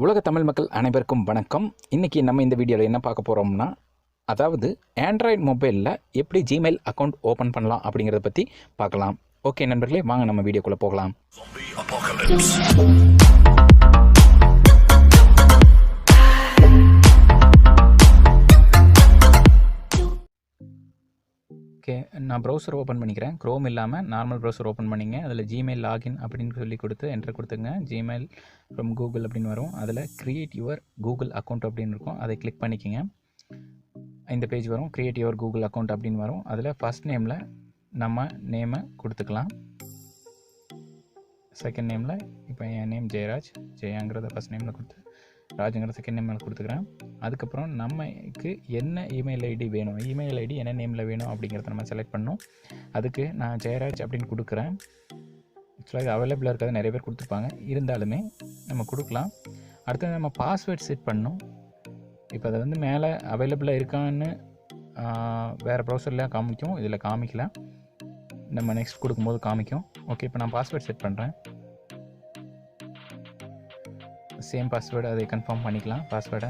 உலக தமிழ் மக்கள் அனைவருக்கும் வணக்கம். இன்றைக்கி நம்ம இந்த வீடியோவில் என்ன பார்க்க போகிறோம்னா, அதாவது ஆண்ட்ராய்டு மொபைலில் எப்படி ஜிமெயில் அக்கௌண்ட் ஓப்பன் பண்ணலாம் அப்படிங்கிறத பற்றி பார்க்கலாம். ஓகே நண்பர்களே, வாங்க நம்ம வீடியோக்குள்ளே போகலாம். ஓகே, நான் ப்ரௌசர் ஓப்பன் பண்ணிக்கிறேன். க்ரோம் இல்லாமல் நார்மல் ப்ரௌசர் ஓப்பன் பண்ணிங்க. அதில் ஜிமெயில் லாகின் அப்படின்னு சொல்லி கொடுத்து என்ட்ரு கொடுத்துங்க. ஜிமெயில் ஃப்ரம் கூகுள் அப்படின்னு வரும். அதில் க்ரியேட் யுவர் கூகுள் அக்கௌண்ட் அப்படின்னு இருக்கும். அதை கிளிக் பண்ணிக்கோங்க. இந்த பேஜ் வரும். க்ரியேட் யுவர் கூகுள் அக்கௌண்ட் அப்படின்னு வரும். அதில் ஃபஸ்ட் நேமில் நம்ம நேமை கொடுத்துக்கலாம். செகண்ட் நேமில் இப்போ என் நேம் ஜெயராஜ், ஜெயாங்கிறத ஃபஸ்ட் நேமில் கொடுத்து ராஜுங்கிற செகண்ட் நேமில் கொடுத்துக்கிறேன். அதுக்கப்புறம் நமக்கு என்ன இமெயில் ஐடி வேணும், இமெயில் ஐடி என்ன நேமில் வேணும் அப்படிங்கிறத நம்ம செலக்ட் பண்ணணும். அதுக்கு நான் ஜெயராஜ் அப்படின்னு கொடுக்குறேன். ஆக்சுவலாக இது அவைலபிளாக இருக்காது, நிறைய பேர் கொடுத்துருப்பாங்க. இருந்தாலுமே நம்ம கொடுக்கலாம். அடுத்தது நம்ம பாஸ்வேர்ட் செட் பண்ணணும். இப்போ அதை வந்து மேலே அவைலபிளாக இருக்கான்னு வேறு ப்ரௌசரில் காமிக்கும், இதில் காமிக்கல. நம்ம நெக்ஸ்ட் கொடுக்கும்போது காமிக்கும். ஓகே, இப்போ நான் பாஸ்வேர்ட் செட் பண்ணுறேன். சேம் பாஸ்வேர்டு, அதை கன்ஃபார்ம் பண்ணிக்கலாம். பாஸ்வேர்டை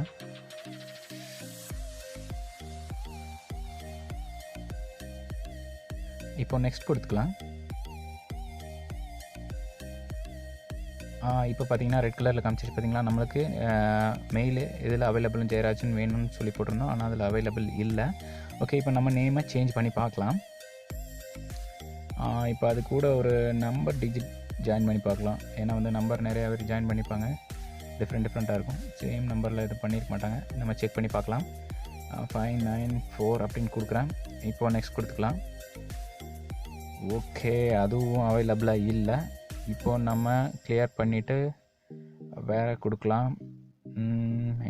இப்போ நெக்ஸ்ட் கொடுத்துக்கலாம். இப்போ பார்த்தீங்கன்னா ரெட் கலரில் காமிச்சிச்சு பார்த்தீங்களா. நம்மளுக்கு மெயில் இதில் அவைலபிள் ஜெயராஜன் வேணும்னு சொல்லி போட்டிருந்தோம், ஆனால் அதில் அவைலபிள் இல்லை. ஓகே, இப்போ நம்ம நேமை சேஞ்ச் பண்ணி பார்க்கலாம். இப்போ அது கூட ஒரு நம்பர் டிஜிட் ஜாயின் பண்ணி பார்க்கலாம். ஏன்னா வந்து நம்பர் நிறையா பேர் ஜாயின் பண்ணிப்பாங்க, டிஃப்ரெண்ட்டாக இருக்கும். சேம் நம்பரில் இது பண்ணியிருக்க மாட்டாங்க. நம்ம செக் பண்ணி பார்க்கலாம். 594 அப்படின்னு கொடுக்குறேன். இப்போது நெக்ஸ்ட் கொடுத்துக்கலாம். ஓகே, அதுவும் அவைலபிளாக இல்லை. இப்போது நம்ம கிளியர் பண்ணிவிட்டு வேறு கொடுக்கலாம்.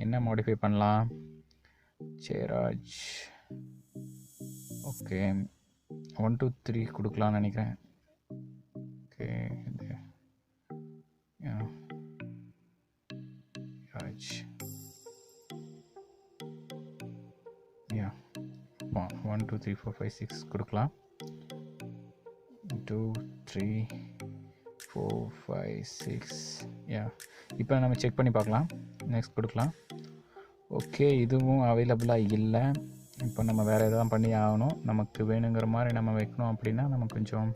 என்ன மாடிஃபை பண்ணலாம்? ஜெயராஜ். ஓகே, 1 2 3 கொடுக்கலான்னு நினைக்கிறேன். ஓகே, இது ராஜ். 1 2 3 4 5 6 கொடுக்கலாம். 2 3 4 5 6. இப்போ நம்ம செக் பண்ணி பார்க்கலாம். நெக்ஸ்ட் கொடுக்கலாம். ஓகே, இதுவும் அவைலபிளாக இல்லை. இப்போ நம்ம வேறு எதாவது பண்ணி ஆகணும். நமக்கு வேணுங்கிற மாதிரி நம்ம வைக்கணும். அப்படின்னா நம்ம கொஞ்சம்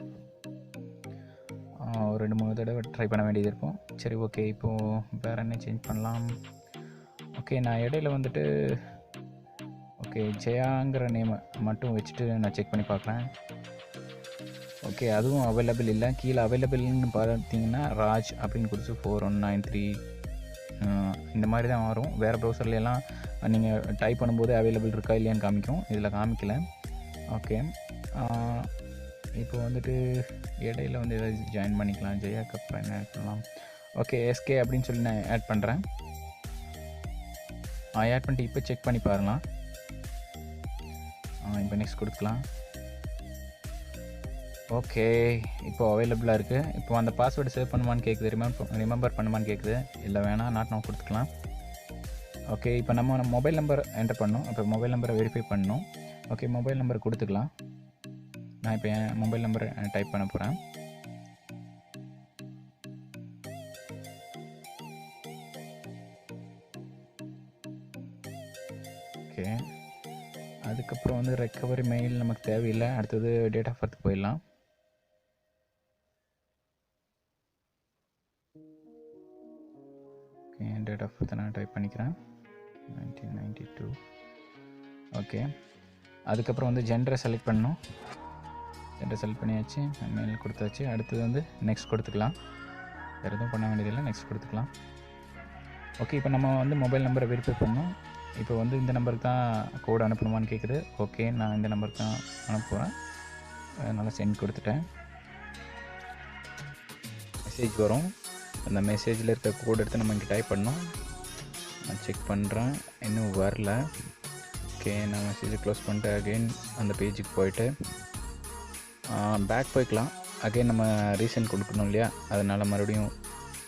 ஒரு 2-3 தடவை ட்ரை பண்ண வேண்டியது இருக்கும். சரி, ஓகே, இப்போது வேறு என்ன சேஞ்ச் பண்ணலாம்? ஓகே, நான் இடையில வந்துட்டு ஓகே ஜெயாங்கிற நேமை மட்டும் வச்சுட்டு நான் செக் பண்ணி பார்க்குறேன். ஓகே, அதுவும் அவைலபிள் இல்லை. கீழே அவைலபிள்னு பார்த்தீங்கன்னா ராஜ் அப்படின்னு கொடுத்து 4193 இந்த மாதிரி தான் வரும். வேறு ப்ரௌசர்லாம் நீங்கள் டைப் பண்ணும்போது அவைலபிள் இருக்கா இல்லையான்னு காமிக்கும், இதில் காமிக்கல. ஓகே, இப்போ வந்துட்டு இடையில வந்து ஏதாவது ஜாயின் பண்ணிக்கலாம். ஜெயாக்கு அப்புறம் என்ன ஆட் பண்ணலாம்? ஓகே, எஸ்கே அப்படின்னு சொல்லி நான் ஆட் பண்ணுறேன். ஆட் பண்ணிட்டு இப்போ செக் பண்ணி பாருங்கள். இப்போ நெக்ஸ்ட் கொடுக்கலாம். ஓகே, இப்போ அவைலபிளாக இருக்குது. இப்போ அந்த பாஸ்வேர்டு சேவ் பண்ணுமான்னு கேட்குது, ரிமெம்பர் பண்ணுமான்னு கேட்குது. இல்லை வேணாம், நாட் நம்ம கொடுத்துக்கலாம். ஓகே, இப்போ நம்ம மொபைல் நம்பர் என்டர் பண்ணணும். அப்போ மொபைல் நம்பரை வெரிஃபை பண்ணணும். ஓகே, மொபைல் நம்பர் கொடுத்துக்கலாம். நான் இப்போ என் மொபைல் நம்பரை டைப் பண்ண போகிறேன். ஓகே, அதுக்கப்புறம் வந்து ரெக்கவரி மெயில் நமக்கு தேவையில்லை. அடுத்தது டேட் ஆஃப் பர்த் போயிடலாம். ஓகே, டேட் ஆஃப் பர்த் நான் டைப் பண்ணிக்கிறேன், 1992. ஓகே, அதுக்கப்புறம் வந்து ஜெண்டரை செலக்ட் பண்ணணும். ஜெண்டரை செலக்ட் பண்ணியாச்சு, மெயில் கொடுத்தாச்சு. அடுத்தது வந்து நெக்ஸ்ட் கொடுத்துக்கலாம். வேறு எதுவும் பண்ண வேண்டியதில்லை, நெக்ஸ்ட் கொடுத்துக்கலாம். ஓகே, இப்போ நம்ம வந்து மொபைல் நம்பரை வெரிஃபை பண்ணணும். இப்போ வந்து இந்த நம்பருக்கு தான் கோடு அனுப்பணுமான்னு கேட்குது. ஓகே, நான் இந்த நம்பருக்கு தான் அனுப்புகிறேன். அதனால் சென்ட் கொடுத்துட்டேன். மெசேஜ் வரும். அந்த மெசேஜில் இருக்க கோடு எடுத்து நம்ம இங்கே டைப் பண்ணணும். நான் செக் பண்ணுறேன், இன்னும் வரல. ஓகே, நான் மெசேஜை க்ளோஸ் பண்ணிட்டு அகெயின் அந்த பேஜுக்கு போயிட்டு பேக் போய்க்கலாம். அகெயின் நம்ம ரீசன் கொடுக்கணும் இல்லையா, அதனால் மறுபடியும்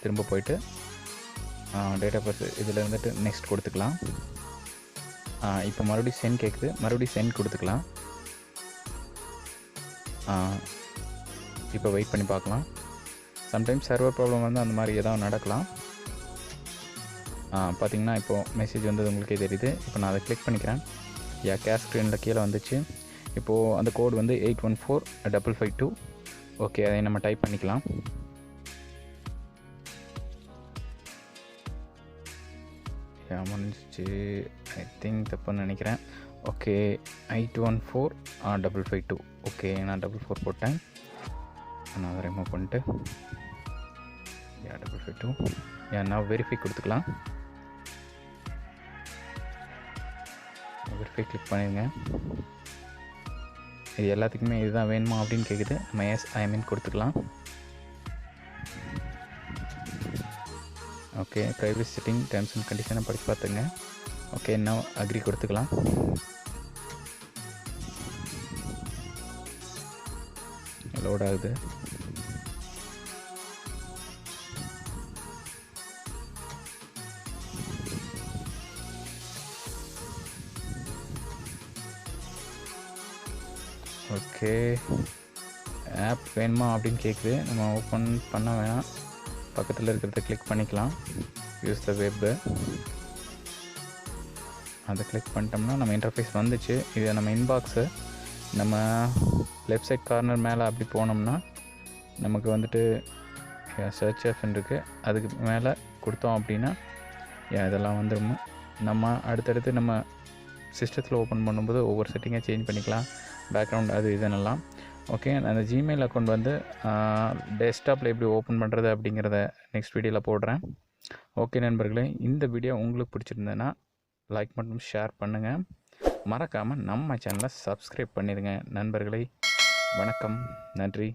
திரும்ப போயிட்டு டேட் ஆஃப் பர்த் இதில் இருந்துட்டு நெக்ஸ்ட் கொடுத்துக்கலாம். இப்போ மறுபடியும் சென்ட் கேட்குது, மறுபடியும் சென்ட் கொடுத்துக்கலாம். இப்போ வெயிட் பண்ணி பார்க்கலாம். சம்டைம்ஸ் சர்வர் ப்ராப்ளம் வந்து அந்த மாதிரி ஏதாவது நடக்கலாம். பார்த்தீங்கன்னா இப்போது மெசேஜ் வந்தது உங்களுக்கே தெரியுது. இப்போ நான் அதை கிளிக் பண்ணிக்கிறேன். கேஷ் ஸ்க்ரீனில் கீழே வந்துச்சு. இப்போது அந்த கோடு வந்து 814552. ஓகே, அதை நம்ம டைப் பண்ணிக்கலாம். முடிஞ்சிச்சு. ஐ திங்க் தப்புன்னு நினைக்கிறேன். ஓகே, 814552. ஓகே, நான் 44 போட்டேன். நான் அதை ரிமூவ் பண்ணிட்டு 552 நான் வெரிஃபை கொடுத்துக்கலாம். வெரிஃபை கிளிக் பண்ணிடுங்க. இது எல்லாத்துக்குமே இதுதான் வேணுமா அப்படின்னு கேட்குது. நம்ம எஸ் ஐ மீன் கொடுத்துக்கலாம். Okay, privacy setting terms and கண்டிஷனை படித்து பார்த்துங்க. ஓகே, நான் அக்ரி கொடுத்துக்கலாம். லோட் ஆகுது. ஓகே, ஆப் வேணுமா அப்படின்னு கேட்குது. நம்ம ஓப்பன் பண்ண வேணாம், பக்கத்தில் இருக்கிறத கிளிக் பண்ணிக்கலாம். யூஸ் த வெப், அதை கிளிக் பண்ணிட்டோம்னா நம்ம இன்டர்ஃபேஸ் வந்துச்சு. இது நம்ம இன்பாக்ஸு. நம்ம லெஃப்ட் சைட் கார்னர் மேலே அப்படி போனோம்னா நமக்கு வந்துட்டு சர்ச் ஆப்ஷன் இருக்குது. அதுக்கு மேலே கொடுத்தோம் அப்படின்னா இதெல்லாம் வந்துடும். நம்ம அடுத்தடுத்து நம்ம சிஸ்டத்தில் ஓப்பன் பண்ணும்போது ஒவ்வொரு செட்டிங்காக சேஞ்ச் பண்ணிக்கலாம். பேக்ரவுண்ட் அது இதனெல்லாம். ஓகே, அந்த ஜிமெயில் அக்கௌண்ட் வந்து டெஸ்க்டாப்பில் எப்படி ஓப்பன் பண்ணுறது அப்படிங்கிறத நெக்ஸ்ட் வீடியோவில் போடுறேன். ஓகே நண்பர்களே, இந்த வீடியோ உங்களுக்கு பிடிச்சிருந்ததுன்னா லைக் மற்றும் ஷேர் பண்ணுங்கள். மறக்காமல் நம்ம சேனலை சப்ஸ்கிரைப் பண்ணிடுங்க நண்பர்களே. வணக்கம், நன்றி.